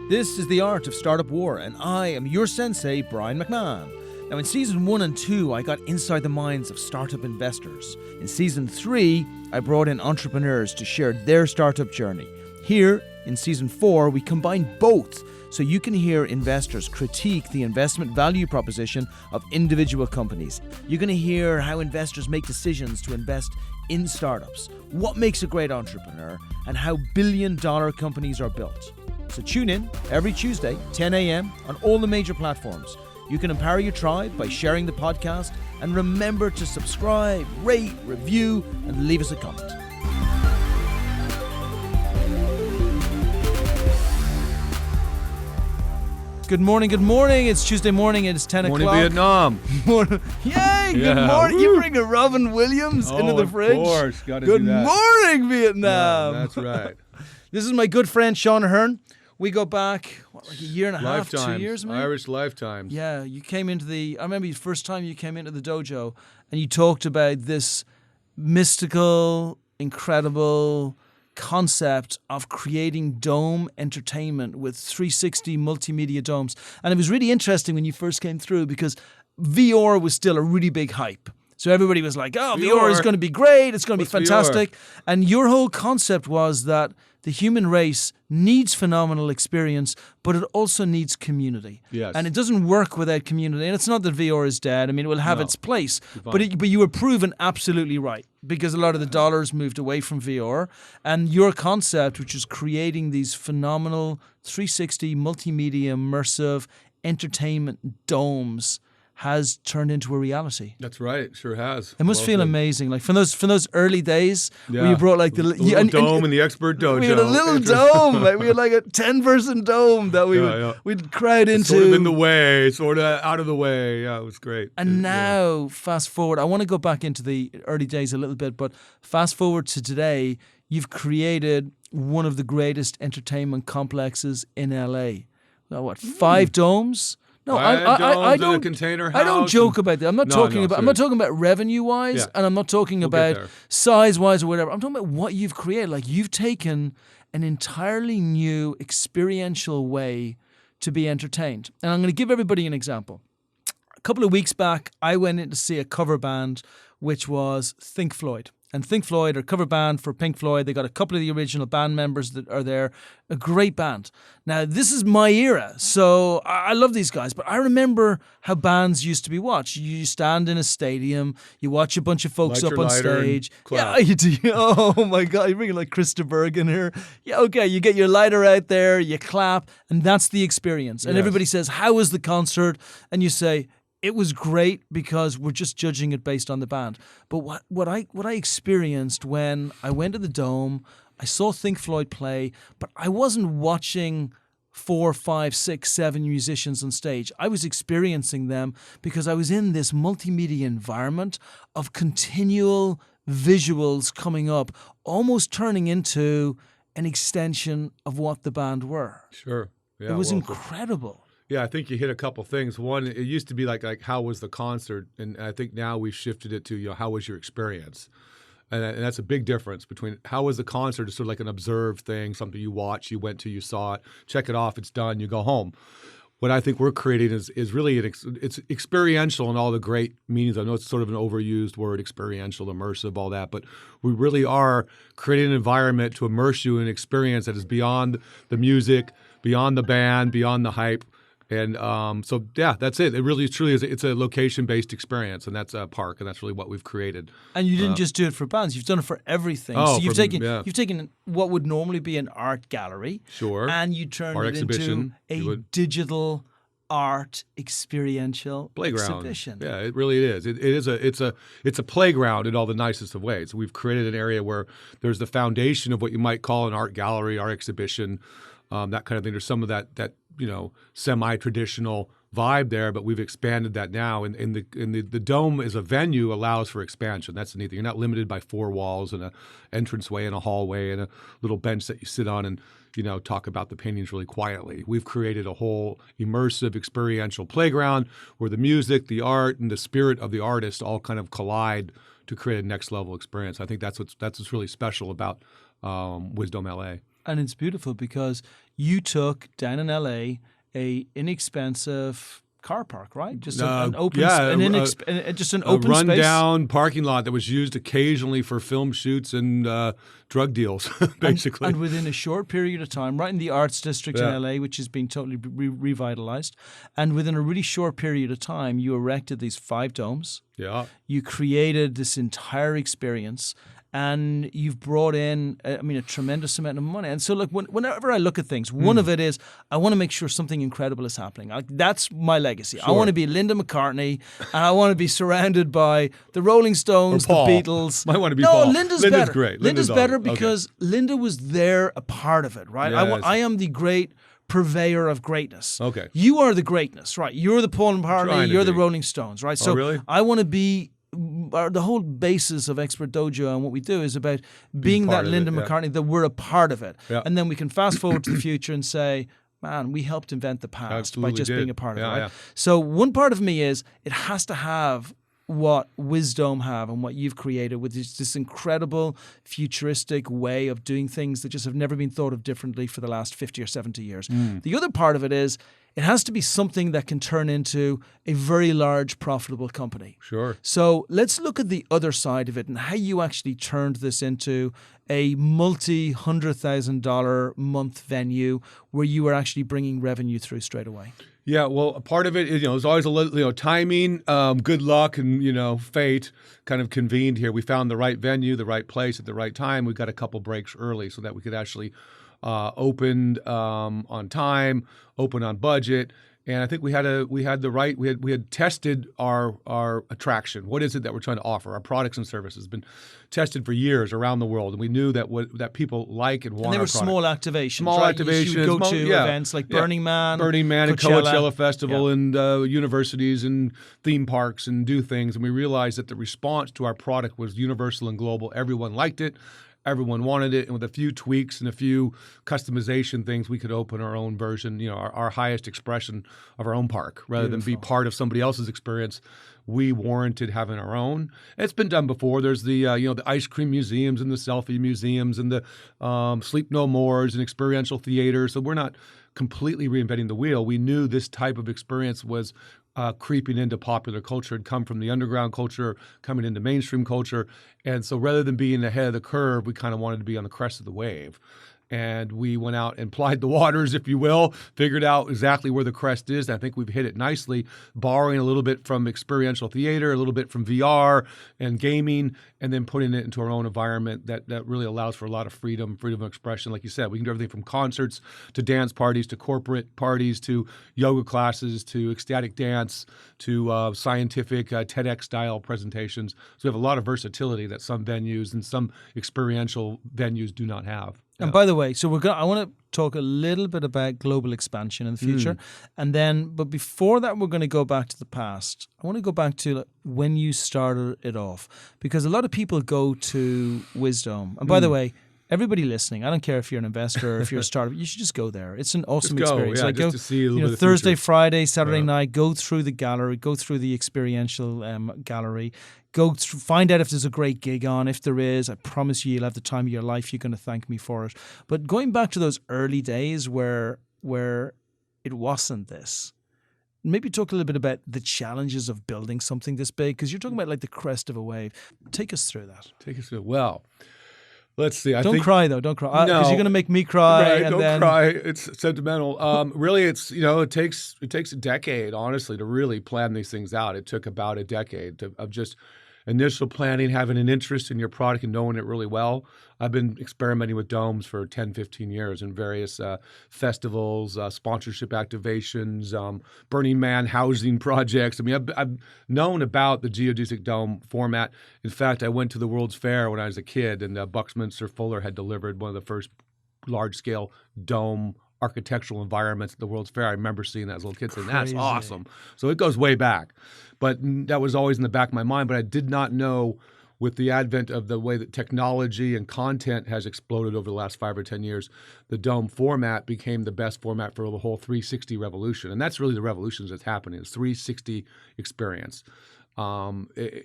This is The Art of Startup War, and I am your sensei, Brian MacMahon. Now, in Season 1 and 2, I got inside the minds of startup investors. In Season 3, I brought in entrepreneurs to share their startup journey. Here, in Season 4, we combine both, so you can hear investors critique the investment value proposition of individual companies. You're going to hear how investors make decisions to invest in startups, what makes a great entrepreneur, and how billion-dollar companies are built. So tune in every Tuesday, 10 a.m. on all the major platforms. You can empower your tribe by sharing the podcast, and remember to subscribe, rate, review, and leave us a comment. Good morning. It's Tuesday morning. It's 10 o'clock. Morning, Vietnam. Yay, good morning. Woo. You bring a Robin Williams into the fridge. Of course, got to Good do that. morning, Vietnam. Yeah, that's right. This is my good friend, Sean Ahearn. We go back, like a year and a half, 2 years, maybe? Irish lifetimes. Yeah, you came into I remember the first time you came into the dojo and you talked about this mystical, incredible concept of creating dome entertainment with 360 multimedia domes. And it was really interesting when you first came through because VR was still a really big hype. So everybody was like, oh, VR is going to be great. It's going to be fantastic. VR? And your whole concept was that the human race needs phenomenal experience, but it also needs community. Yes. And it doesn't work without community. And it's not that VR is dead. I mean, it will have its place. But you were proven absolutely right because a lot of the dollars moved away from VR. And your concept, which is creating these phenomenal 360 multimedia immersive entertainment domes, has turned into a reality. That's right, sure has. It must feel amazing, like from those early days where you brought like the little dome in the expert dojo. We had a little dome, like we had like a 10-person dome that we'd crowd into. Sort of in the way, sort of out of the way. Yeah, it was great. And now, fast forward, I want to go back into the early days a little bit, but fast forward to today, you've created one of the greatest entertainment complexes in LA. Now, what, 5 domes? No, I don't. A container house. I don't joke about that. I'm not talking about revenue-wise, and I'm not talking about size-wise or whatever. I'm talking about what you've created. Like you've taken an entirely new experiential way to be entertained. And I'm going to give everybody an example. A couple of weeks back, I went in to see a cover band, which was Think Floyd. And Think Floyd are a cover band for Pink Floyd. They got a couple of the original band members that are there. A great band. Now, this is my era, so I love these guys. But I remember how bands used to be watched. You stand in a stadium, you watch a bunch of folks up on stage. Yeah, you do. Oh my God, you're bringing like Krista Berg in here. Yeah, okay, you get your lighter out there, you clap, and that's the experience. And everybody says, how was the concert? And you say, it was great because we're just judging it based on the band. But what I experienced when I went to the Dome, I saw Think Floyd play, but I wasn't watching 4, 5, 6, 7 musicians on stage. I was experiencing them because I was in this multimedia environment of continual visuals coming up, almost turning into an extension of what the band were. Sure. Yeah, it was incredible. Yeah, I think you hit a couple things. One, it used to be like how was the concert, and I think now we've shifted it to how was your experience, and that's a big difference between how was the concert is sort of like an observed thing, something you watch, you went to, you saw it, check it off, it's done, you go home. What I think we're creating is really it's experiential in all the great meanings. I know it's sort of an overused word, experiential, immersive, all that, but we really are creating an environment to immerse you in an experience that is beyond the music, beyond the band, beyond the hype. And so, yeah, that's it. It really truly is. It's a location-based experience, and that's a park, and that's really what we've created. And you didn't just do it for bands; you've done it for everything. Oh, so you've taken what would normally be an art gallery, and you turned it into a digital art experiential playground. Exhibition. Yeah, it really is. It's a playground in all the nicest of ways. We've created an area where there's the foundation of what you might call an art gallery, art exhibition, that kind of thing. There's some of that semi-traditional vibe there, but we've expanded that now. And the Dome as a venue allows for expansion. That's the neat thing. You're not limited by 4 walls and an entranceway and a hallway and a little bench that you sit on and talk about the paintings really quietly. We've created a whole immersive experiential playground where the music, the art, and the spirit of the artist all kind of collide to create a next level experience. I think that's what's really special about Wisdome LA. And it's beautiful because you took down in LA a inexpensive car park, right? Just an open, just an open space, rundown parking lot that was used occasionally for film shoots and drug deals, basically. And within a short period of time, right in the arts district in LA, which has been totally revitalized, and within a really short period of time, you erected these 5 domes. Yeah. You created this entire experience. And you've brought in, a tremendous amount of money. And so, look, whenever I look at things, one of it is I want to make sure something incredible is happening. That's my legacy. Sure. I want to be Linda McCartney, and I want to be surrounded by the Rolling Stones, the Beatles. Might want to be Paul. Linda's better. Great. Linda's better because Linda was there, a part of it, right? Yes. I am the great purveyor of greatness. Okay. You are the greatness, right? You're the Paul McCartney. You're the Rolling Stones, right? So really? I want to be. The whole basis of Expert Dojo and what we do is about being that Linda McCartney, that we're a part of it. Yeah. And then we can fast forward to the future and say, man, we helped invent the past by just being a part of it. Right? Yeah. So one part of me is it has to have what Wisdome have and what you've created with this incredible futuristic way of doing things that just have never been thought of differently for the last 50 or 70 years. The other part of it is it has to be something that can turn into a very large, profitable company. Sure. So let's look at the other side of it and how you actually turned this into a multi-$100,000 month venue where you were actually bringing revenue through straight away. Yeah, well, a part of it is, there's always a little, timing, good luck, and fate kind of convened here. We found the right venue, the right place at the right time. We got a couple breaks early so that we could actually open on time, open on budget. And I think we had tested our attraction. What is it that we're trying to offer? Our products and services have been tested for years around the world, and we knew that people like and want. And they were small activations. Small right? activations. You would go to events like Burning Man, and Coachella Festival, and universities and theme parks, and do things. And we realized that the response to our product was universal and global. Everyone liked it. Everyone wanted it, and with a few tweaks and a few customization things, we could open our own version, our highest expression of our own park, rather than be part of somebody else's experience. We warranted having our own. It's been done before. There's the the ice cream museums and the selfie museums and the Sleep No Mores and experiential theater. So we're not completely reinventing the wheel. We knew this type of experience was creeping into popular culture. Had come from the underground culture, coming into mainstream culture. And so rather than being ahead of the curve, we kind of wanted to be on the crest of the wave. And we went out and plied the waters, if you will, figured out exactly where the crest is. And I think we've hit it nicely, borrowing a little bit from experiential theater, a little bit from VR and gaming, and then putting it into our own environment that really allows for a lot of freedom of expression. Like you said, we can do everything from concerts to dance parties to corporate parties to yoga classes to ecstatic dance to scientific TEDx-style presentations. So we have a lot of versatility that some venues and some experiential venues do not have. And by the way, so I want to talk a little bit about global expansion in the future, but before that, we're going to go back to the past. I want to go back to when you started it off, because a lot of people go to Wisdome. And by the way, everybody listening, I don't care if you're an investor or if you're a startup, you should just go there. It's an awesome experience. Yeah, just to see a little bit of Thursday, future. Friday, Saturday night, go through the gallery, go through the experiential gallery. Go through, find out if there's a great gig on. If there is, I promise you'll have the time of your life. You're going to thank me for it. But going back to those early days where it wasn't this, maybe talk a little bit about the challenges of building something this big, because you're talking about like the crest of a wave. Take us through that. Well, let's see. Don't cry though. Don't cry, because you're going to make me cry. Right, and don't cry. It's sentimental. Really, it's it takes a decade, honestly, to really plan these things out. It took about a decade of just initial planning, having an interest in your product and knowing it really well. I've been experimenting with domes for 10, 15 years in various festivals, sponsorship activations, Burning Man housing projects. I mean, I've known about the geodesic dome format. In fact, I went to the World's Fair when I was a kid, and Buckminster Fuller had delivered one of the first large-scale dome architectural environments at the World's Fair. I remember seeing that as a little kid saying, that's awesome. So it goes way back. But that was always in the back of my mind. But I did not know, with the advent of the way that technology and content has exploded over the last 5 or 10 years, the dome format became the best format for the whole 360 revolution. And that's really the revolution that's happening, is 360 experience.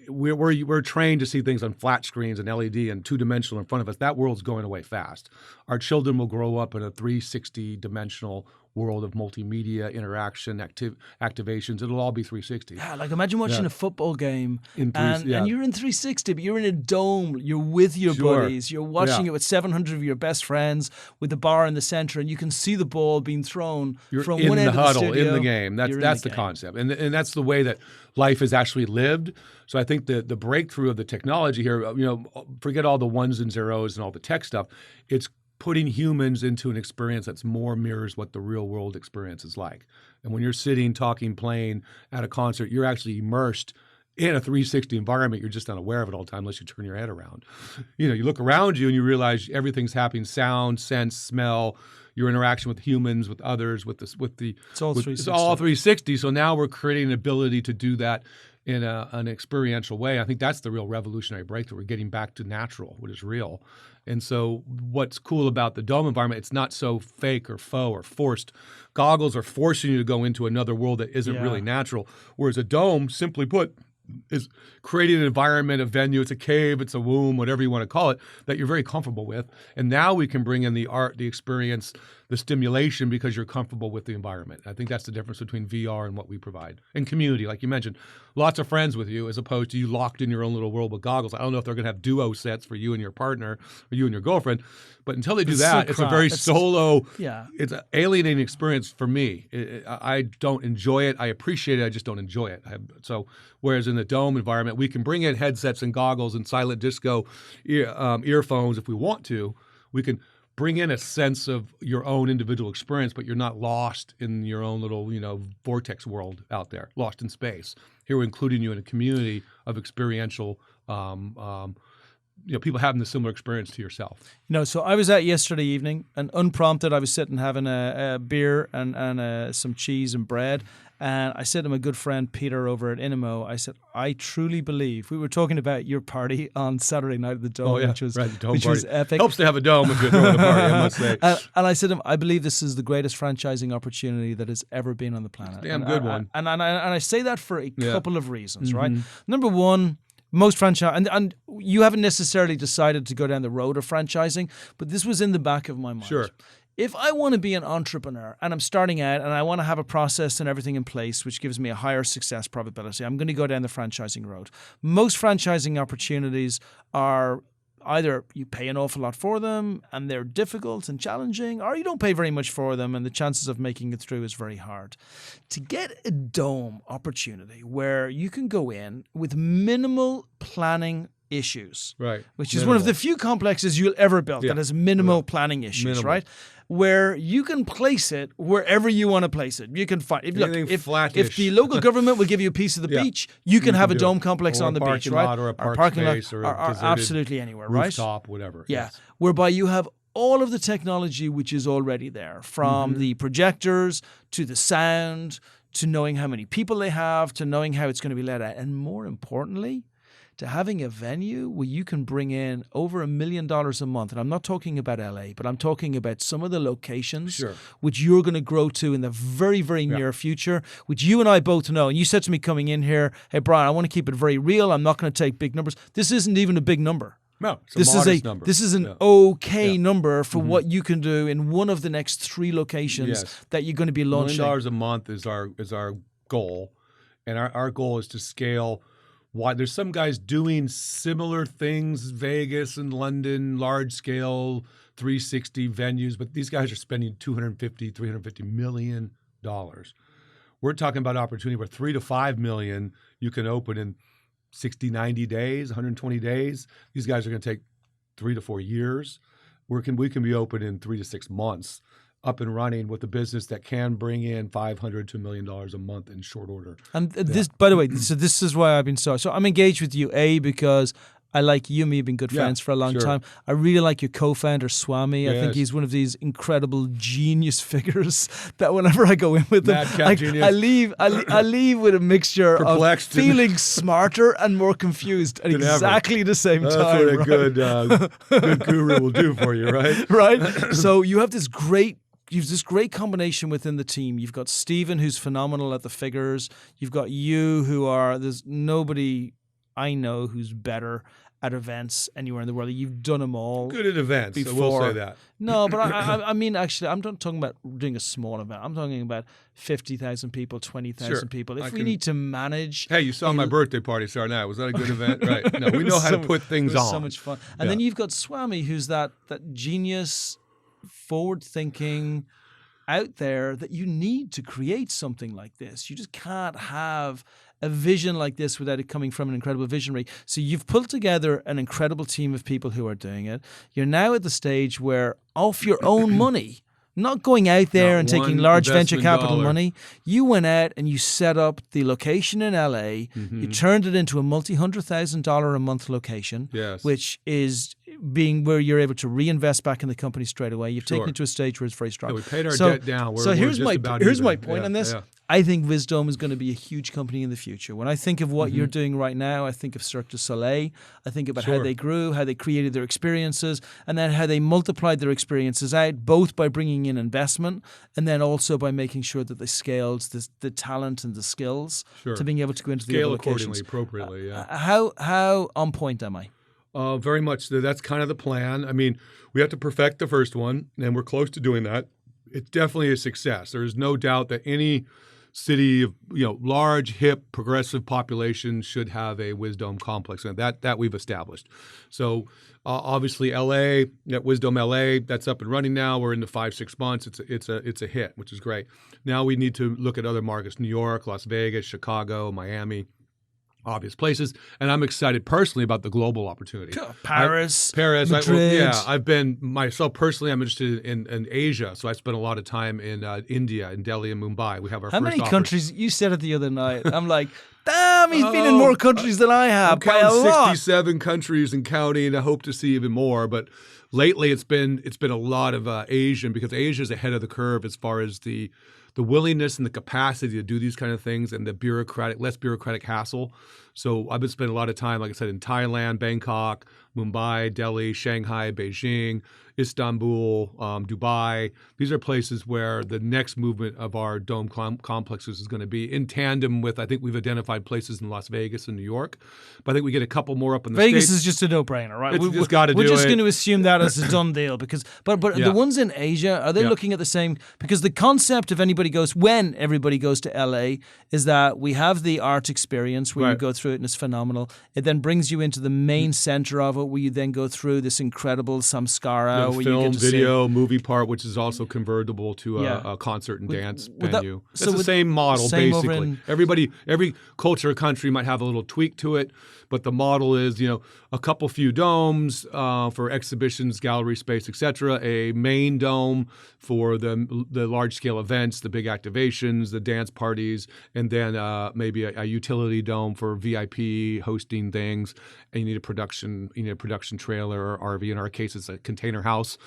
We're trained to see things on flat screens and LED and 2-dimensional in front of us. That world's going away fast. Our children will grow up in a 360-dimensional world of multimedia interaction, activations. It'll all be 360. Yeah, like imagine watching a football game and you're in 360, but you're in a dome. You're with your buddies. You're watching it with 700 of your best friends with the bar in the center, and you can see the ball being thrown from one end of the studio. You're in the huddle, in the game. That's the concept. And that's the way that life is actually lived. So I think the breakthrough of the technology here, forget all the ones and zeros and all the tech stuff. It's putting humans into an experience that's more mirrors what the real world experience is like. And when you're sitting, talking, playing at a concert, you're actually immersed in a 360 environment. You're just not aware of it all the time unless you turn your head around. You look around you and you realize everything's happening: sound, sense, smell, your interaction with humans, with others, it's all 360. It's all 360. So now we're creating an ability to do that in an experiential way. I think that's the real revolutionary breakthrough. We're getting back to natural, what is real. And so what's cool about the dome environment, it's not so fake or faux or forced. Goggles are forcing you to go into another world that isn't really natural, whereas a dome, simply put, is creating an environment, a venue, it's a cave, it's a womb, whatever you want to call it, that you're very comfortable with. And now we can bring in the art, the experience, the stimulation, because you're comfortable with the environment. I think that's the difference between VR and what we provide. And community, like you mentioned, lots of friends with you as opposed to you locked in your own little world with goggles. I don't know if they're going to have duo sets for you and your partner or you and your girlfriend, but until they do that, it's a very solo, it's an alienating experience for me. I don't enjoy it. I appreciate it. I just don't enjoy it. So whereas in the dome environment, we can bring in headsets and goggles and silent disco earphones if we want to. We can bring in a sense of your own individual experience, but you're not lost in your own little, vortex world out there, lost in space. Here we're including you in a community of experiential people having the similar experience to yourself. So I was out yesterday evening, and unprompted, I was sitting having a beer and some cheese and bread. And I said to my good friend Peter over at Inimo, I said, I truly believe, we were talking about your party on Saturday night at the Dome, which was epic. Helps to have a dome if you're throwing a party, I must say. And I said to him, I believe this is the greatest franchising opportunity that has ever been on the planet. Damn good one. And I say that for a couple of reasons, right? Number one, most franchise, and you haven't necessarily decided to go down the road of franchising, but this was in the back of my mind. Sure. If I want to be an entrepreneur and I'm starting out and I want to have a process and everything in place, which gives me a higher success probability, I'm going to go down the franchising road. Most franchising opportunities are either you pay an awful lot for them and they're difficult and challenging, or you don't pay very much for them and the chances of making it through is very hard. To get a dome opportunity where you can go in with minimal planning issues, right, which is one of the few complexes you'll ever build that has minimal planning issues, right? Where you can place it wherever you want to place it. You can find if the local government will give you a piece of the beach, you can have a dome complex on the beach, right? Or a parking lot, or absolutely anywhere, right? Rooftop, whatever. Yeah, whereby you have all of the technology which is already there, from the projectors to the sound to knowing how many people they have to knowing how it's going to be let out, and more importantly, to having a venue where you can bring in over $1 million a month. And I'm not talking about LA, but I'm talking about some of the locations which you're going to grow to in the very, very near future, which you and I both know. And you said to me coming in here, hey, Brian, I want to keep it very real. I'm not going to take big numbers. This isn't even a big number. No, it's a modest number. This is an okay number for what you can do in one of the next 3 locations that you're going to be launching. $1 million a month is our goal. And our goal is to scale. Why there's some guys doing similar things, Vegas and London, large scale 360 venues, but these guys are spending $250-350 million. We're talking about opportunity where $3 to $5 million you can open in 60, 90 days, 120 days. These guys are going to take 3 to 4 years. We can be open in 3 to 6 months, up and running with a business that can bring in $500 to $1 million a month in short order. And this, by the way, so this is why I've been so I'm engaged with you, because I like you and me have been good friends for a long time. I really like your co-founder, Swami. I think he's one of these incredible genius figures that whenever I go in with him, I leave with a mixture of feeling smarter and more confused at exactly the same time. That's what a good guru will do for you, right? Right? So you have this great this great combination within the team. You've got Stephen, who's phenomenal at the figures. You've got you, there's nobody I know who's better at events anywhere in the world. You've done them all. Good at events, before. I will say that. No, but I mean, actually, I'm not talking about doing a small event. I'm talking about 50,000 people, 20,000 people. If we need to manage... Hey, you saw my birthday party Saturday night. Was that a good event? Right. No, we know how to put things on. So much fun. And then you've got Swami, who's that genius, forward-thinking, out there that you need to create something like this. You just can't have a vision like this without it coming from an incredible visionary. So you've pulled together an incredible team of people who are doing it. You're now at the stage where, off your own money, not going out there and taking large venture capital money, you went out and you set up the location in LA. You turned it into a multi-$100,000 a month location, which is being where you're able to reinvest back in the company straight away. You've taken it to a stage where it's very strong. Yeah, we paid our debt down. Here's my point on this. Yeah. I think Wisdome is going to be a huge company in the future. When I think of what you're doing right now, I think of Cirque du Soleil. I think about how they grew, how they created their experiences, and then how they multiplied their experiences out, both by bringing in investment and then also by making sure that they scaled the talent and the skills to being able to go into the other locations. Scale accordingly, appropriately, How on point am I? Very much. That's kind of the plan. I mean, we have to perfect the first one, and we're close to doing that. It's definitely a success. There's no doubt that any city of large, hip, progressive population should have a Wisdome complex, and that we've established. So obviously, LA, at Wisdome LA, that's up and running now. We're into 5-6 months. It's a hit, which is great. Now we need to look at other markets: New York, Las Vegas, Chicago, Miami. Obvious places, and I'm excited personally about the global opportunity. Paris, Madrid. I've been myself personally. I'm interested in Asia, so I spent a lot of time in India, in Delhi and Mumbai. We have our How many countries? You said it the other night. I'm like, damn, he's been in more countries than I have. By a lot. 67 countries and counting. I hope to see even more, but lately it's been a lot of Asian, because Asia is ahead of the curve as far as the willingness and the capacity to do these kind of things, and the less bureaucratic hassle. So I've been spending a lot of time, like I said, in Thailand, Bangkok, Mumbai, Delhi, Shanghai, Beijing, Istanbul, Dubai. These are places where the next movement of our dome complexes is going to be, in tandem with, I think we've identified places in Las Vegas and New York. But I think we get a couple more up in the Vegas States. is just a no-brainer, right? We're just going to assume that as a done deal. But the ones in Asia, are they looking at the same? Because the concept of when everybody goes to LA is that we have the art experience where you go through it and it's phenomenal. It then brings you into the main center of it, where you then go through this incredible samskara. Where film, video, movie part, which is also convertible to a concert and dance venue. It's the same model, basically. Every culture or country might have a little tweak to it, but the model is, a few domes for exhibitions, gallery space, etc. A main dome for the large-scale events, the big activations, the dance parties, and then maybe a utility dome for VIP hosting things. And you need a production trailer or RV. In our case, it's a container house,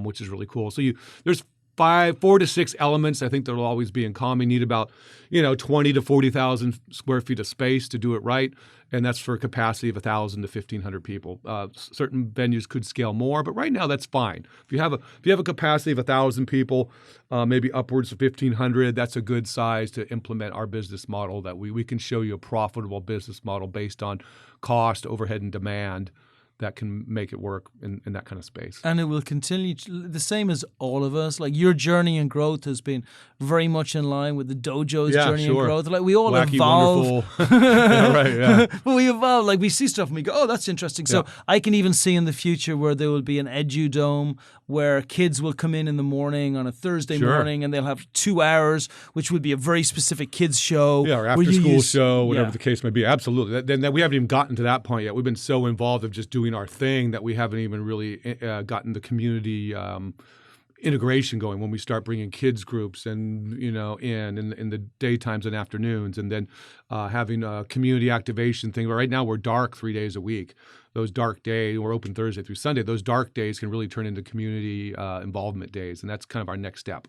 which is really cool. So there's 4 to 6 elements I think that'll always be in common. You need about 20 to 40,000 square feet of space to do it right, and that's for a capacity of 1,000 to 1,500 people. Certain venues could scale more, but right now that's fine. If you have a capacity of 1,000 people, maybe upwards of 1,500, that's a good size to implement our business model. That we can show you a profitable business model based on cost, overhead, and demand that can make it work in that kind of space. And it will continue the same as all of us. Like, your journey and growth has been very much in line with the dojo's journey and growth. Like, we all wacky, evolve. But we evolve. Like, we see stuff and we go, oh, that's interesting. So I can even see in the future where there will be an edu-dome where kids will come in the morning on a Thursday morning, and they'll have 2 hours, which would be a very specific kids show. Yeah, or after-school show, whatever the case may be. Absolutely. Then we haven't even gotten to that point yet. We've been so involved of just doing our thing that we haven't even really gotten the community integration going when we start bringing kids groups and in the daytimes and afternoons, and then having a community activation thing. Right now we're dark 3 days a week, those dark days, we're open Thursday through Sunday, those dark days can really turn into community involvement days. And that's kind of our next step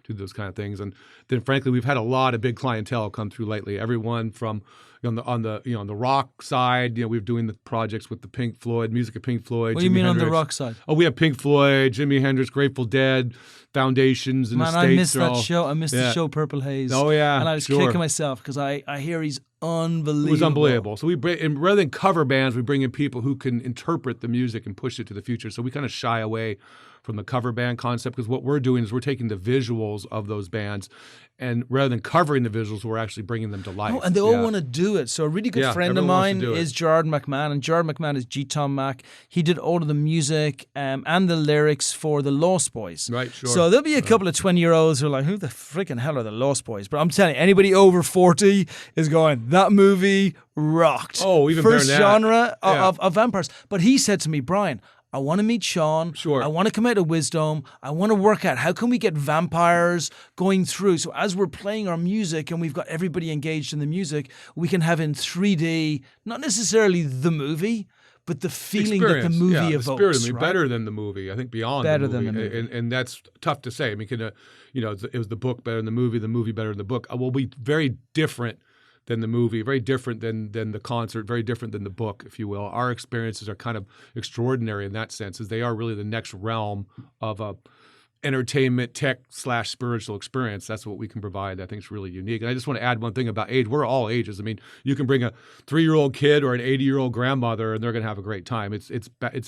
to those kind of things. And then frankly, we've had a lot of big clientele come through lately. Everyone from on the rock side, we're doing the projects with the Pink Floyd, music of Pink Floyd. What do you mean Hendrix. On the rock side? Oh, we have Pink Floyd, Jimi Hendrix, Grateful Dead, Foundations in the States. Man, I missed that show. I missed the show Purple Haze. Oh, yeah. And I was kicking myself because I hear he's unbelievable. It was unbelievable. So and rather than cover bands, we bring in people who can interpret the music and push it to the future. So we kind of shy away from the cover band concept because what we're doing is we're taking the visuals of those bands, and rather than covering the visuals, we're actually bringing them to life. Oh, and they all want to do it. So a really good friend of mine is Brian MacMahon, and Brian MacMahon is G. Tom Mac. He did all of the music and the lyrics for the Lost Boys. Right, sure. So there'll be a couple of 20-year-olds who are like, who the freaking hell are the Lost Boys? But I'm telling you, anybody over 40 is going, that movie rocked. Oh, even first genre of vampires. But he said to me, Brian, I want to meet Sean. Sure. I want to come out of Wisdome. I want to work out how can we get vampires going through. So as we're playing our music and we've got everybody engaged in the music, we can have in 3D, not necessarily the movie, but the feeling that the movie evokes. The spirit of better than the movie. I think beyond better the movie. Than the movie. And that's tough to say. I mean, it was the book better than the movie better than the book. Will be very different than the movie, very different than the concert, very different than the book, if you will. Our experiences are kind of extraordinary in that sense, as they are really the next realm of a entertainment, tech/spiritual experience. That's what we can provide. I think it's really unique. And I just want to add one thing about age. We're all ages. I mean, you can bring a 3-year-old kid or an 80-year-old grandmother, and they're going to have a great time. It's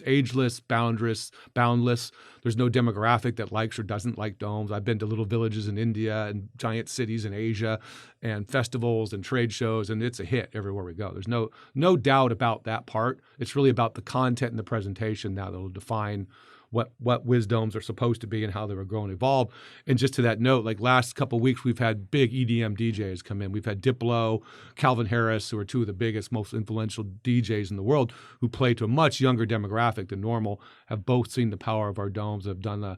ageless, boundless. There's no demographic that likes or doesn't like domes. I've been to little villages in India and giant cities in Asia and festivals and trade shows, and it's a hit everywhere we go. There's no doubt about that part. It's really about the content and the presentation now that will define what Wisdomes are supposed to be and how they were growing and evolve. And just to that note, like last couple of weeks, we've had big EDM DJs come in. We've had Diplo, Calvin Harris, who are two of the biggest, most influential DJs in the world, who play to a much younger demographic than normal, have both seen the power of our domes, have done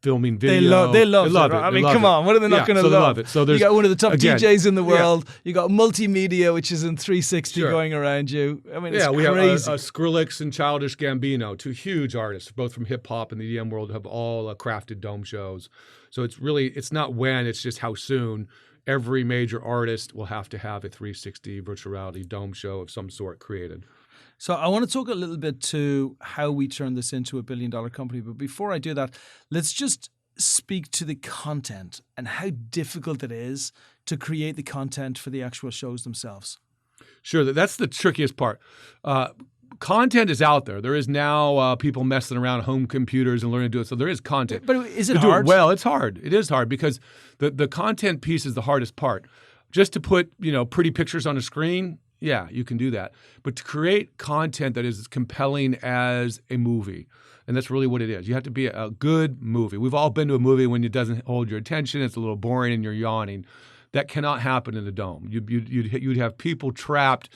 filming video. They love it. Right? I mean, come on, what are they not going to love? It. So you got one of the top DJs in the world. You got multimedia, which is in 360 going around you. I mean, it's crazy. We have Skrillex and Childish Gambino, two huge artists, both from hip hop and the EDM world, have all crafted dome shows. So it's not when, it's just how soon. Every major artist will have to have a 360 virtual reality dome show of some sort created. So I want to talk a little bit to how we turn this into a billion-dollar company. But before I do that, let's just speak to the content and how difficult it is to create the content for the actual shows themselves. Sure, that's the trickiest part. Content is out there. There is now people messing around at home computers and learning to do it. So there is content. But is it hard? Well, it's hard. It is hard because the content piece is the hardest part. Just to put pretty pictures on a screen, yeah, you can do that. But to create content that is as compelling as a movie, and that's really what it is. You have to be a good movie. We've all been to a movie when it doesn't hold your attention, it's a little boring and you're yawning. That cannot happen in the dome. You'd have people trapped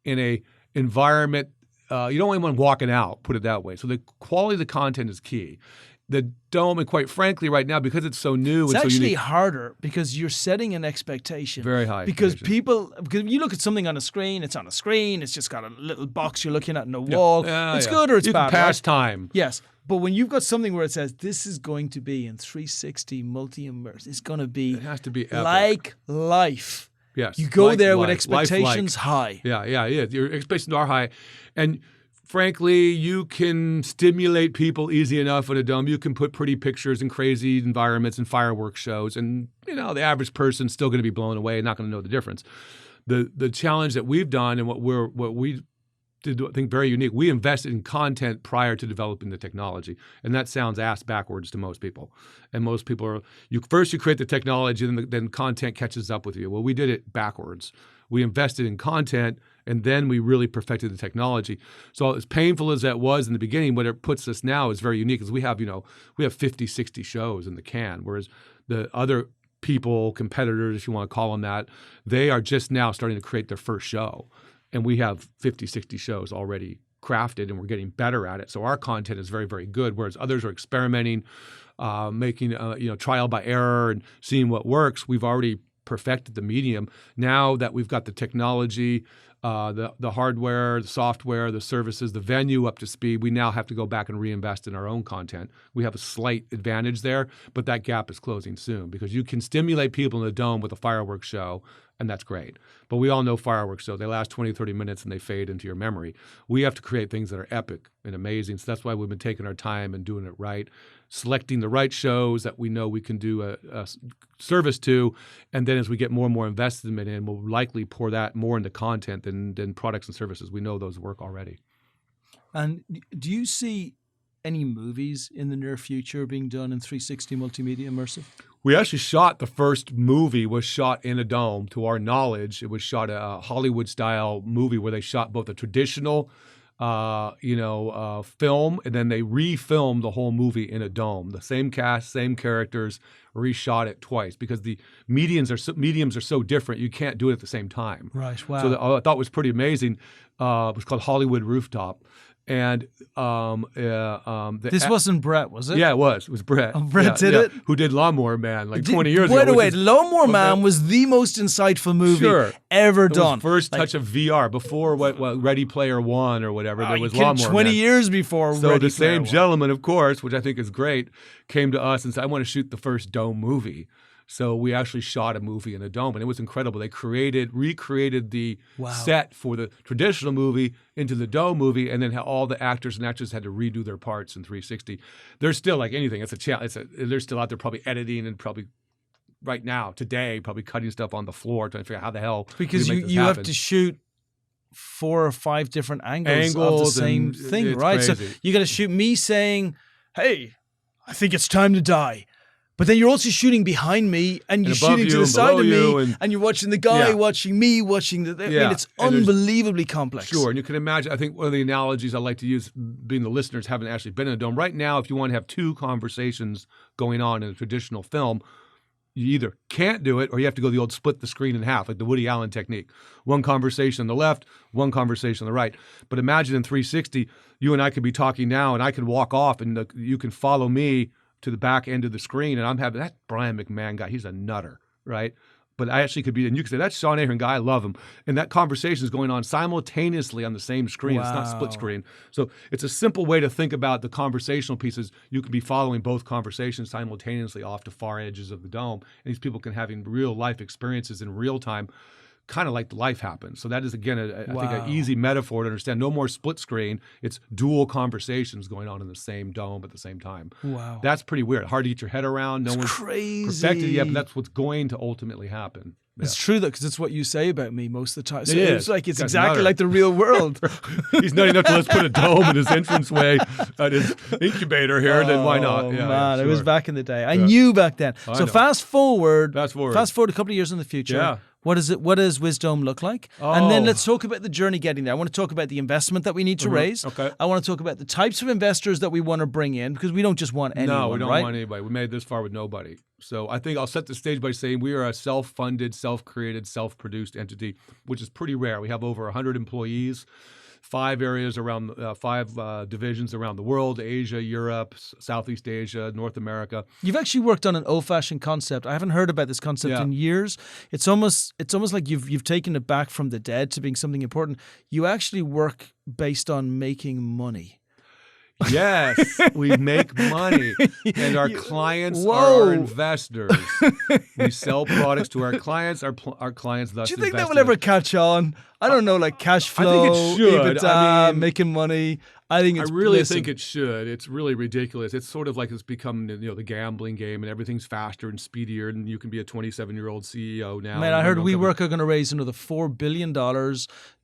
in a environment. You don't want anyone walking out, put it that way. So the quality of the content is key. The dome, and quite frankly, right now, because it's so new, it's and so actually unique, harder because you're setting an expectation. Very high. Because you look at something on a screen, it's on a screen, it's just got a little box you're looking at in a wall. It's good or it's bad. You can pass time. Yes. But when you've got something where it says, this is going to be in 360 multi-immerse, it's going to be, it has to be epic. Like life. Yes. You go there with expectations high. Yeah. Your expectations are high. And frankly, you can stimulate people easy enough in a dome. You can put pretty pictures and crazy environments and fireworks shows, and the average person's still going to be blown away and not going to know the difference. The challenge that we've done and what we did, I think, very unique. We invested in content prior to developing the technology, and that sounds ass backwards to most people. And most people are you create the technology, and then content catches up with you. Well, we did it backwards. We invested in content, and then we really perfected the technology. So as painful as that was in the beginning, what it puts us now is very unique, because we have 50, 60 shows in the can, whereas the other people, competitors, if you want to call them that, they are just now starting to create their first show. And we have 50, 60 shows already crafted, and we're getting better at it. So our content is very, very good, whereas others are experimenting, making trial by error and seeing what works. We've already perfected the medium. Now that we've got the technology, the hardware, the software, the services, the venue up to speed. We now have to go back and reinvest in our own content. We have a slight advantage there, but that gap is closing soon because you can stimulate people in the dome with a fireworks show, and that's great. But we all know fireworks shows. They last 20, 30 minutes and they fade into your memory. We have to create things that are epic and amazing. So that's why we've been taking our time and doing it right, selecting the right shows that we know we can do a service to. And then as we get more and more investment in, we'll likely pour that more into content than products and services. We know those work already. And do you see any movies in the near future being done in 360 multimedia immersive? We actually shot the first movie was shot in a dome. To our knowledge, it was shot a Hollywood-style movie where they shot both a traditional, film, and then they refilmed the whole movie in a dome. The same cast, same characters, reshot it twice because the mediums are so different. You can't do it at the same time. Right. Wow. So I thought it was pretty amazing. It was called Hollywood Rooftop. And this wasn't Brett, was it? Yeah, it was. It was Brett. Oh, Brett did it? Who did Lawnmower Man 20 years ago. By the way, Lawnmower Man was the most insightful movie ever done. First touch of VR before what Ready Player One or whatever. There was Lawnmower 20 Man. years before. So Ready the same Player gentleman, of course, which I think is great, came to us and said, "I want to shoot the first dome movie." So we actually shot a movie in a dome, and it was incredible. They recreated the set for the traditional movie into the dome movie, and then all the actors and actresses had to redo their parts in 360. They're still like anything. It's a challenge. They're still out there probably editing and probably right now, today, probably cutting stuff on the floor trying to figure out how the hell because we make this you happen. have to shoot 4 or 5 different angles of the same thing, right? Crazy. So you got to shoot me saying, "Hey, I think it's time to die." But then you're also shooting behind me, and you're shooting to the side of me, and you're watching the guy watching me, watching the. I mean, it's unbelievably complex. Sure, and you can imagine. I think one of the analogies I like to use, being the listeners haven't actually been in a dome. Right now, if you want to have 2 conversations going on in a traditional film, you either can't do it or you have to go the old split the screen in half, like the Woody Allen technique. One conversation on the left, one conversation on the right. But imagine in 360, you and I could be talking now, and I could walk off, and you can follow me to the back end of the screen, and I'm having that Brian MacMahon guy. He's a nutter, right? But I actually could be, and you could say, that's Sean Ahearn guy. I love him. And that conversation is going on simultaneously on the same screen. Wow. It's not split screen. So it's a simple way to think about the conversational pieces. You could be following both conversations simultaneously off to far edges of the dome. And these people can have real life experiences in real time, kind of like life happens. So that is, again, I think an easy metaphor to understand. No more split screen. It's dual conversations going on in the same dome at the same time. Wow. That's pretty weird. Hard to get your head around. No one's perfected it yet, but that's what's going to ultimately happen. Yeah. It's true, though, because it's what you say about me most of the time. So it's like it's exactly like the real world. He's nutty enough to let's put a dome in his entranceway at his incubator here, then why not? Yeah, man, it was back in the day. I knew back then. So fast forward a couple of years in the future. Yeah. What does Wisdome look like? And then let's talk about the journey getting there. I want to talk about the investment that we need to raise. Okay. I want to talk about the types of investors that we want to bring in, because we don't just want anyone, No, we don't want anybody. We made it this far with nobody. So I think I'll set the stage by saying we are a self-funded, self-created, self-produced entity, which is pretty rare. We have over 100 employees. 5 areas around 5 divisions around the world: Asia, Europe, Southeast Asia, North America. You've actually worked on an old-fashioned concept. I haven't heard about this concept in years. It's almost like you've taken it back from the dead to being something important. You actually work based on making money. Yes, we make money, and our clients are our investors. We sell products to our clients. Our clients thus. Do you think that will ever catch on? I don't know, like cash flow, I think it should. EBITDA, making money. I really think it should. It's really ridiculous. It's sort of like it's become the gambling game, and everything's faster and speedier, and you can be a 27-year-old CEO now. Man, I heard WeWork are going to raise another $4 billion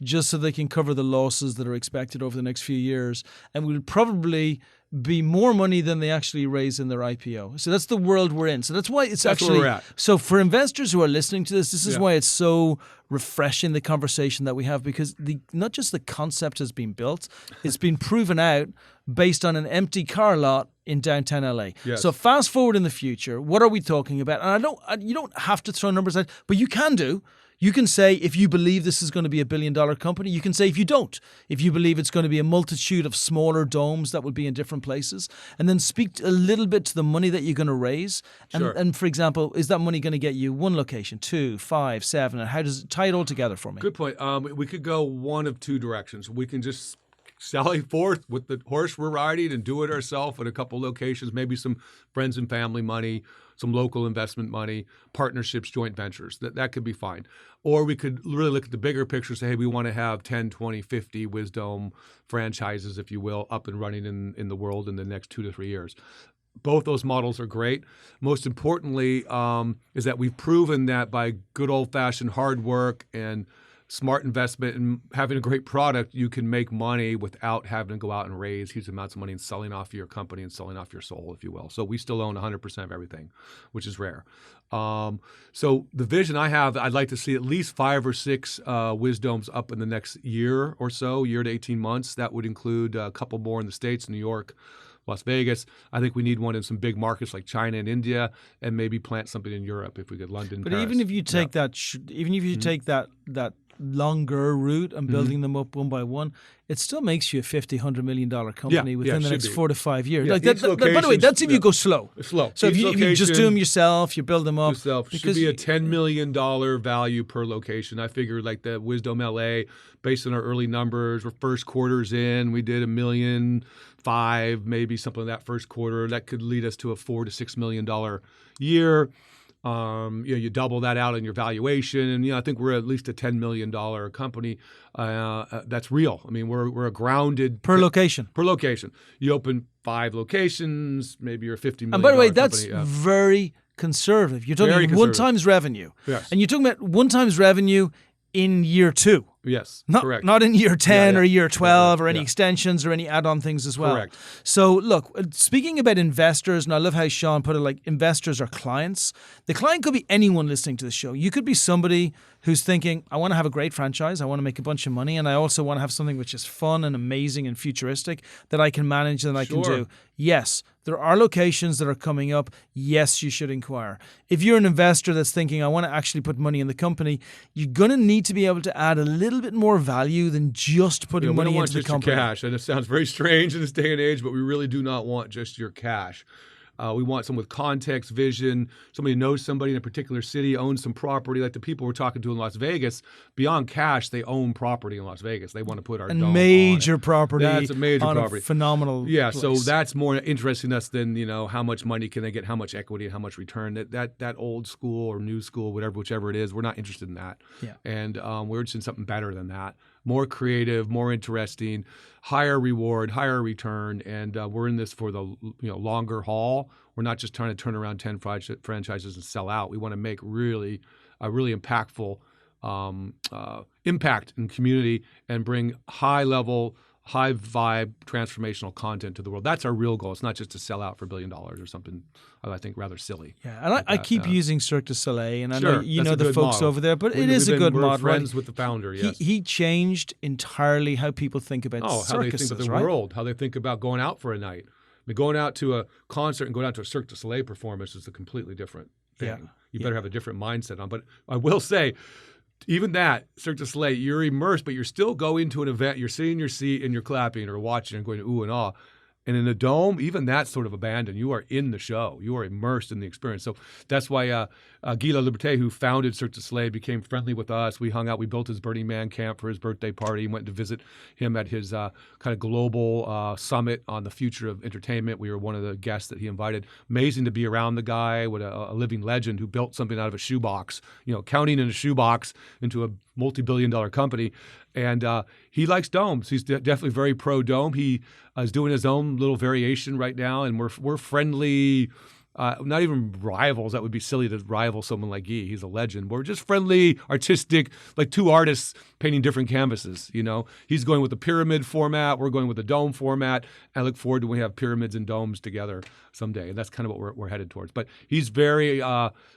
just so they can cover the losses that are expected over the next few years, and will probably be more money than they actually raise in their IPO. So that's the world we're in. So that's why it's where we're at. So for investors who are listening to this is why it's so refreshing, the conversation that we have, because not just the concept has been built, it's been proven out based on an empty car lot in downtown LA. Yes. So fast forward in the future, what are we talking about? And you don't have to throw numbers out, but you can do. You can say if you believe this is going to be $1 billion company. You can say if you don't. If you believe it's going to be a multitude of smaller domes that will be in different places, and then speak a little bit to the money that you're going to raise. And for example, is that money going to get you 1 location, 2, 5, 7, and how does it tie it all together for me? Good point. We could go one of two directions. We can just sally forth with the horse we're riding and do it ourselves at a couple locations, maybe some friends and family money, some local investment money, partnerships, joint ventures. That could be fine. Or we could really look at the bigger picture, say, hey, we want to have 10, 20, 50 Wisdome franchises, if you will, up and running in the world in the next 2 to 3 years. Both those models are great. Most importantly is that we've proven that by good old-fashioned hard work and smart investment and having a great product, you can make money without having to go out and raise huge amounts of money and selling off your company and selling off your soul, if you will. So we still own 100% of everything, which is rare. So the vision I have, I'd like to see at least 5 or 6 Wisdomes up in the next year or so, year to 18 months. That would include a couple more in the States, New York, Las Vegas. I think we need one in some big markets like China and India, and maybe plant something in Europe if we get London, But Paris. even if you take take that longer route and building them up one by one, it still makes you a $50-100 million company within the next 4 to 5 years. Yeah, by the way, that's if you go slow. Slow. So if you just do them yourself, you build them up. Should be a $10 million value per location. I figured like the Wisdome LA, based on our early numbers, we're first quarters in, we did $1.5 million, maybe something like that first quarter. That could lead us to a $4 to $6 million year. You double that out in your valuation, and I think we're at least a $10 million company. That's real. I mean, we're a grounded per location. Per location, you open 5 locations, maybe you're a $50 million. And by the way, company. that's very conservative. You're talking 1 times revenue, and you're talking about 1 times revenue in year 2. Yes, correct. Not in year 10 or year 12 or any extensions or any add-on things as well. Correct. So look, speaking about investors, and I love how Sean put it, like investors are clients. The client could be anyone listening to the show. You could be somebody who's thinking, I want to have a great franchise, I want to make a bunch of money, and I also want to have something which is fun and amazing and futuristic that I can manage and I can do. Yes, there are locations that are coming up. Yes, you should inquire. If you're an investor that's thinking, I want to actually put money in the company, you're going to need to be able to add a little bit more value than just putting money into the company. Your cash, and it sounds very strange in this day and age, but we really do not want just your cash. We want someone with context, vision, somebody who knows somebody in a particular city, owns some property. Like the people we're talking to in Las Vegas, beyond cash, they own property in Las Vegas. They want to put our dome major on it. property. That's a major property. A phenomenal place. So that's more interesting to us than how much money can they get, how much equity, and how much return. That old school or new school, whichever it is, we're not interested in that. Yeah. And we're interested in something better than that. More creative, more interesting, higher reward, higher return, and we're in this for the longer haul. We're not just trying to turn around 10 franchises and sell out. We want to make a really impactful impact in community and bring high-level, high-vibe, transformational content to the world. That's our real goal. It's not just to sell out for $1 billion or something, I think, rather silly. Yeah, and I keep using Cirque du Soleil, and I know you know the folks model over there, but it is a good model. We're friends with the founder, yes. He changed entirely how people think about circuses, how they think of the world, how they think about going out for a night. I mean, going out to a concert and going out to a Cirque du Soleil performance is a completely different thing. Yeah. You better have a different mindset on. But I will say, even that, Cirque du Soleil, you're immersed, but you're still going to an event. You're sitting in your seat and you're clapping or watching and going ooh and ah. And in a dome, even that's sort of abandoned. You are in the show. You are immersed in the experience. So that's why Guy Laliberté, who founded Cirque du Soleil, became friendly with us. We hung out. We built his Burning Man camp for his birthday party. Went to visit him at his kind of global summit on the future of entertainment. We were one of the guests that he invited. Amazing to be around the guy, with a living legend who built something out of a shoebox, counting in a shoebox into a multi-billion-dollar company. And he likes domes. He's definitely very pro-dome. He is doing his own little variation right now, and we're friendly. Not even rivals. That would be silly to rival someone like Guy. He's a legend. We're just friendly, artistic, like two artists painting different canvases. He's going with the pyramid format. We're going with the dome format. I look forward to when we have pyramids and domes together someday. And that's kind of what we're headed towards. But he's very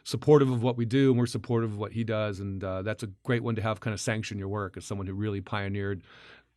supportive of what we do, and we're supportive of what he does. And that's a great one to have kind of sanction your work as someone who really pioneered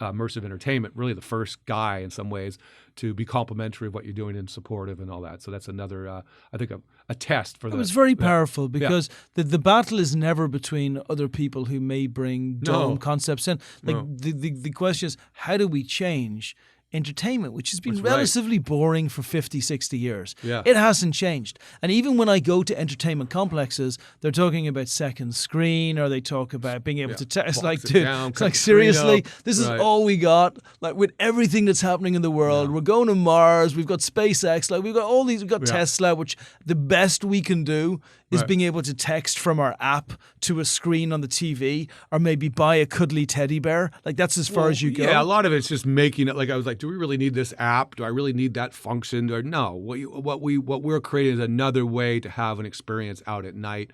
immersive entertainment, really the first guy in some ways to be complimentary of what you're doing and supportive and all that. So that's another, I think, a test for that. It was very powerful because the battle is never between other people who may bring dome concepts in. Like the question is, how do we change entertainment, which has been relatively boring for 50, 60 years. Yeah. It hasn't changed. And even when I go to entertainment complexes, they're talking about second screen, or they talk about being able to test. Like, dude, it's like, seriously, this is all we got. Like, with everything that's happening in the world, we're going to Mars, we've got SpaceX, like, we've got all these, we've got Tesla, which the best we can do is being able to text from our app to a screen on the TV, or maybe buy a cuddly teddy bear. Like, that's as far as you go. Yeah, a lot of it's just making it. Like, I was like, do we really need this app? Do I really need that function? Or no, what we're creating is another way to have an experience out at night,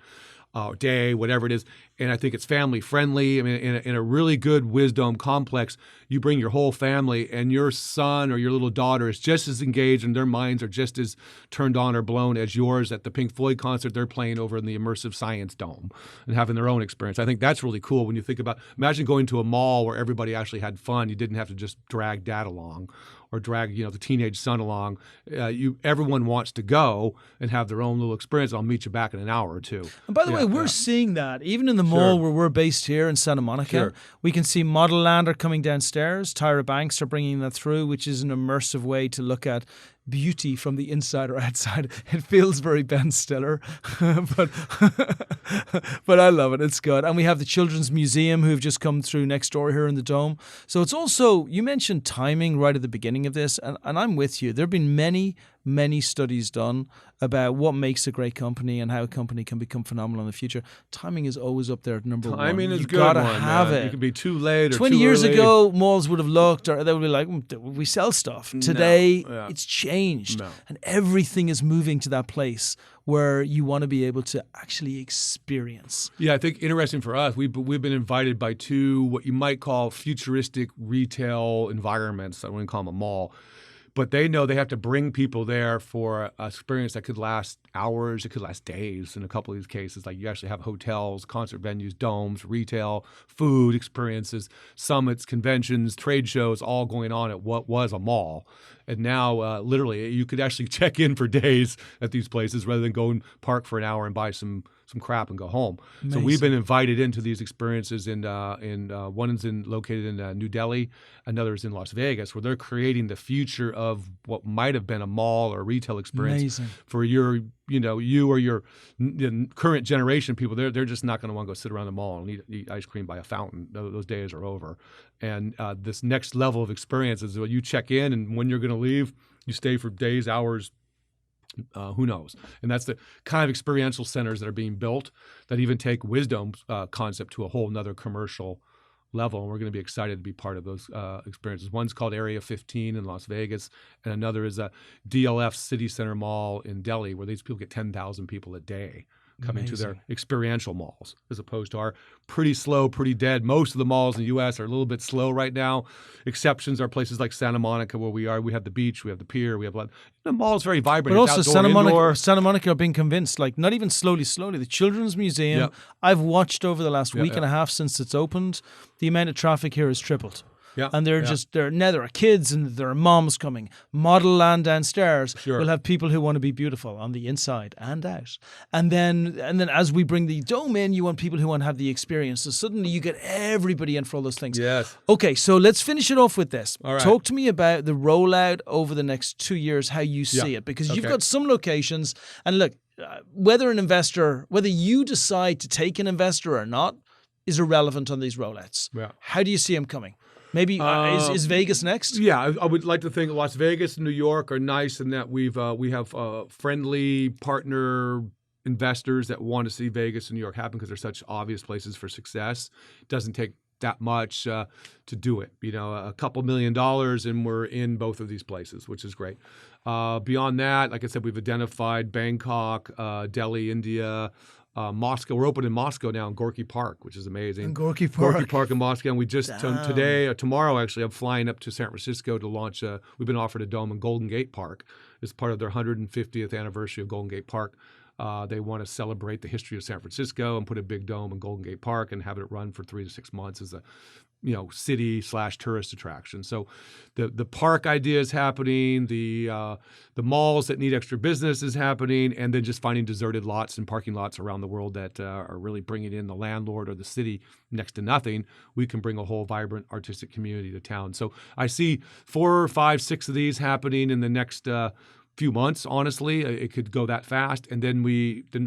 day, whatever it is. And I think it's family friendly. I mean, in a really good Wisdome complex, you bring your whole family, and your son or your little daughter is just as engaged, and their minds are just as turned on or blown as yours at the Pink Floyd concert they're playing over in the Immersive Science Dome and having their own experience. I think that's really cool when you think about, imagine going to a mall where everybody actually had fun. You didn't have to just drag dad along or drag, the teenage son along. Everyone wants to go and have their own little experience. I'll meet you back in an hour or two. And by the way, we're seeing that even in the mall where we're based here in Santa Monica. We can see Model Land are coming downstairs. Tyra Banks are bringing that through, which is an immersive way to look at beauty from the inside or outside. It feels very Ben Stiller, but I love it. It's good. And we have the Children's Museum who've just come through next door here in the Dome. So it's also, you mentioned timing right at the beginning of this, and I'm with you. There have been many studies done about what makes a great company and how a company can become phenomenal in the future. Timing is always up there at number one. Timing is You've good. Got to have it. You could be too late or 20 too years early. ago, malls would have looked, or they would be like, we sell stuff. Today, it's changed. And everything is moving to that place where you want to be able to actually experience. Yeah, I think interesting for us, we've been invited by two what you might call futuristic retail environments. I wouldn't call them a mall. But they know they have to bring people there for an experience that could last hours, it could last days in a couple of these cases. Like, you actually have hotels, concert venues, domes, retail, food experiences, summits, conventions, trade shows, all going on at what was a mall. And now, literally, you could actually check in for days at these places rather than go and park for an hour and buy some crap and go home. Amazing. So we've been invited into these experiences, one is located in New Delhi, another is in Las Vegas, where they're creating the future of what might have been a mall or a retail experience for you or your current generation people. They're just not going to want to go sit around the mall and eat ice cream by a fountain. Those days are over. And this next level of experience is when you check in, and when you're going to leave, you stay for days, hours. Who knows? And that's the kind of experiential centers that are being built that even take Wisdome's concept to a whole nother commercial level. And we're going to be excited to be part of those experiences. One's called Area 15 in Las Vegas, and another is a DLF City Center Mall in Delhi, where these people get 10,000 people a day coming to their experiential malls, as opposed to our pretty slow, pretty dead. Most of the malls in the U.S. are a little bit slow right now. Exceptions are places like Santa Monica, where we are. We have the beach, we have the pier, we have the mall is very vibrant. But it's also outdoor, Santa Monica are being convinced, like, not even slowly. The Children's Museum, I've watched over the last week and a half since it's opened, the amount of traffic here has tripled. Yeah, and there are kids and there are moms coming. Model Land downstairs will have people who want to be beautiful on the inside and out. And then as we bring the Dome in, you want people who want to have the experience. So suddenly you get everybody in for all those things. Yes. Okay, so let's finish it off with this. All right. Talk to me about the rollout over the next 2 years, how you see it. Because you've got some locations, and look, whether you decide to take an investor or not is irrelevant on these rollouts. Yeah. How do you see them coming? Maybe is Vegas next? Yeah, I would like to think Las Vegas and New York are nice in that we have friendly partner investors that want to see Vegas and New York happen because they're such obvious places for success. It doesn't take that much to do it. A couple $1 million, and we're in both of these places, which is great. Beyond that, like I said, we've identified Bangkok, Delhi, India, Moscow. We're open in Moscow now in Gorky Park, which is amazing. In Gorky Park in Moscow. And we just tomorrow actually, I'm flying up to San Francisco to launch. We've been offered a dome in Golden Gate Park as part of their 150th anniversary of Golden Gate Park. They want to celebrate the history of San Francisco and put a big dome in Golden Gate Park and have it run for 3 to 6 months as a city/tourist attraction. So the park idea is happening, the malls that need extra business is happening, and then just finding deserted lots and parking lots around the world that are really bringing in the landlord or the city next to nothing. We can bring a whole vibrant artistic community to town. So I see 4, 5, 6 of these happening in the next few months. Honestly, it could go that fast, and then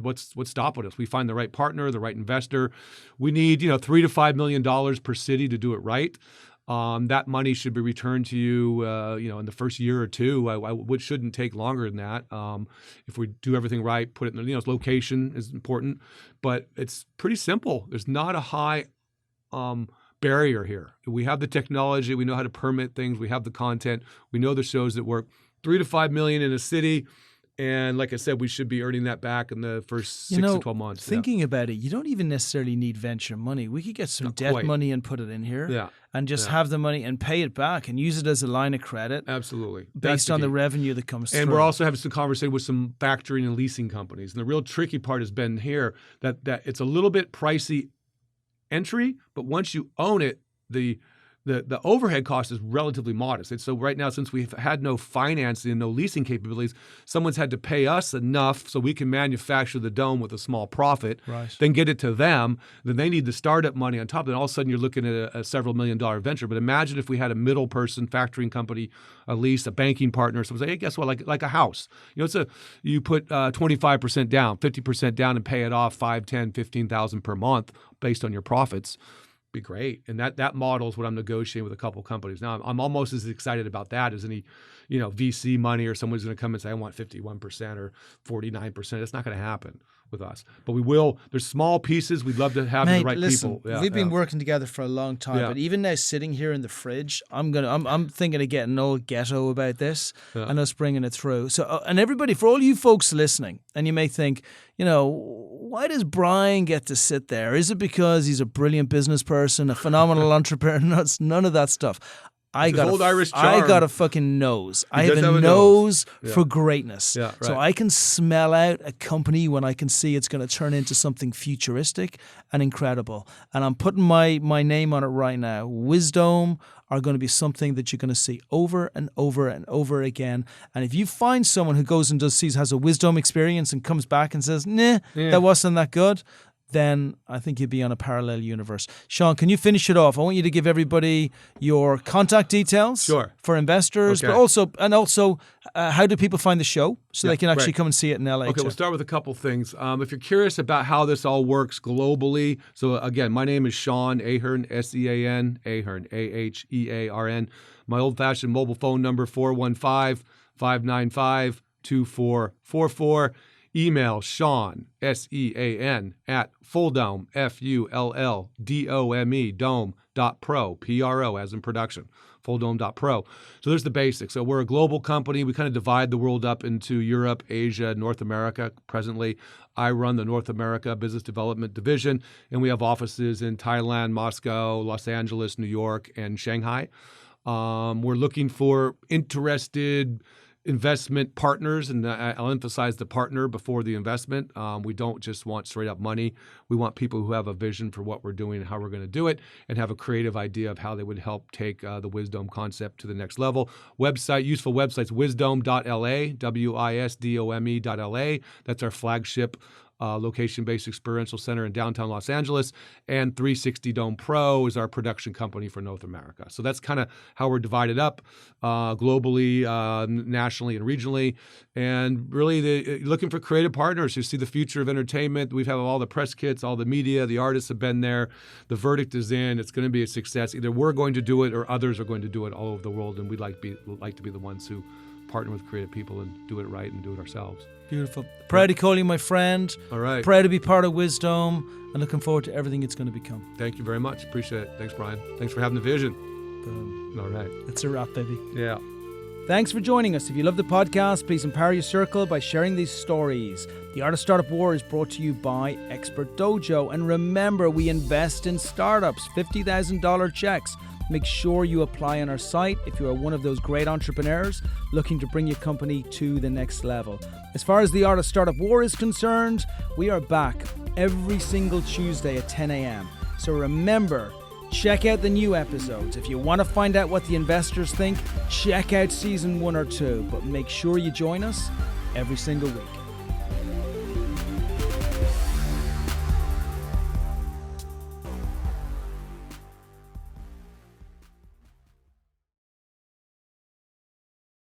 what's stopping us? We find the right partner, the right investor. We need $3 to $5 million per city to do it right. That money should be returned to you, in the first year or two. It shouldn't take longer than that. If we do everything right, put it in location is important, but it's pretty simple. There's not a high barrier here. We have the technology. We know how to permit things. We have the content. We know the shows that work. 3 to 5 million in a city, and like I said, we should be earning that back in the first 6 to 12 months. Thinking about it, you don't even necessarily need venture money. We could get some debt money and put it in here, and just have the money and pay it back and use it as a line of credit. Absolutely, based on the revenue that comes through. And we're also having some conversation with some factoring and leasing companies. And the real tricky part has been here that it's a little bit pricey entry, but once you own it, the overhead cost is relatively modest. And so right now, since we've had no financing and no leasing capabilities, someone's had to pay us enough so we can manufacture the dome with a small profit, then get it to them. Then they need the startup money on top. Then all of a sudden you're looking at a several $1 million venture. But imagine if we had a middle person, factoring company, a lease, a banking partner. So say, hey, guess what? Like a house. You put 25% down, 50% down, and pay it off $5,000, $10,000, $15,000 per month based on your profits. Be great. And that model is what I'm negotiating with a couple of companies. Now, I'm almost as excited about that as any, VC money or someone's going to come and say, I want 51% or 49%. It's not going to happen with us. But we will. There's small pieces. We'd love to have the right people. Yeah, we've been working together for a long time. But even now, sitting here in the fridge, I'm thinking of getting old ghetto about this and us bringing it through. So, and everybody, for all you folks listening, and you may think, why does Brian get to sit there? Is it because he's a brilliant business person, a phenomenal entrepreneur? None of that stuff. I got a fucking nose. I have a nose for greatness. Yeah, right. So I can smell out a company when I can see it's going to turn into something futuristic and incredible. And I'm putting my name on it right now. Wisdome are going to be something that you're going to see over and over and over again. And if you find someone who goes and has a Wisdome experience and comes back and says, that wasn't that good, then I think you'd be on a parallel universe. Sean, can you finish it off? I want you to give everybody your contact details for investors, but also how do people find the show so they can actually come and see it in LA? Okay, we'll start with a couple things. If you're curious about how this all works globally, so again, my name is Sean Ahearn, S-E-A-N, Ahearn, A-H-E-A-R-N. My old-fashioned mobile phone number, 415-595-2444. Email Sean, S-E-A-N, at fulldome, F-U-L-L-D-O-M-E, dome.pro, P-R-O, as in production, fulldome.pro. So there's the basics. So we're a global company. We kind of divide the world up into Europe, Asia, North America. Presently, I run the North America Business Development Division, and we have offices in Thailand, Moscow, Los Angeles, New York, and Shanghai. We're looking for interested investment partners, and I'll emphasize the partner before the investment. We don't just want straight up money. We want people who have a vision for what we're doing and how we're going to do it, and have a creative idea of how they would help take the Wisdome concept to the next level. Useful websites, wisdome.la, WISDOME.LA. That's our flagship location-based experiential center in downtown Los Angeles, and 360 Dome Pro is our production company for North America. So that's kind of how we're divided up globally, nationally, and regionally. And really looking for creative partners who see the future of entertainment. We've had all the press kits, all the media, the artists have been there. The verdict is in. It's going to be a success. Either we're going to do it or others are going to do it all over the world, and we'd like to be the ones who partner with creative people and do it right and do it ourselves. Beautiful. Proud to call you my friend. All right. Proud to be part of Wisdome, and looking forward to everything it's going to become. Thank you very much. Appreciate it. Thanks, Brian. Thanks for having the vision. Boom. All right. It's a wrap, baby. Yeah. Thanks for joining us. If you love the podcast, please empower your circle by sharing these stories. The Art of Startup War is brought to you by Expert Dojo. And remember, we invest in startups, $50,000 checks. Make sure you apply on our site if you are one of those great entrepreneurs looking to bring your company to the next level. As far as the Art of Startup War is concerned, we are back every single Tuesday at 10 a.m. So remember, check out the new episodes. If you want to find out what the investors think, check out season 1 or 2. But make sure you join us every single week.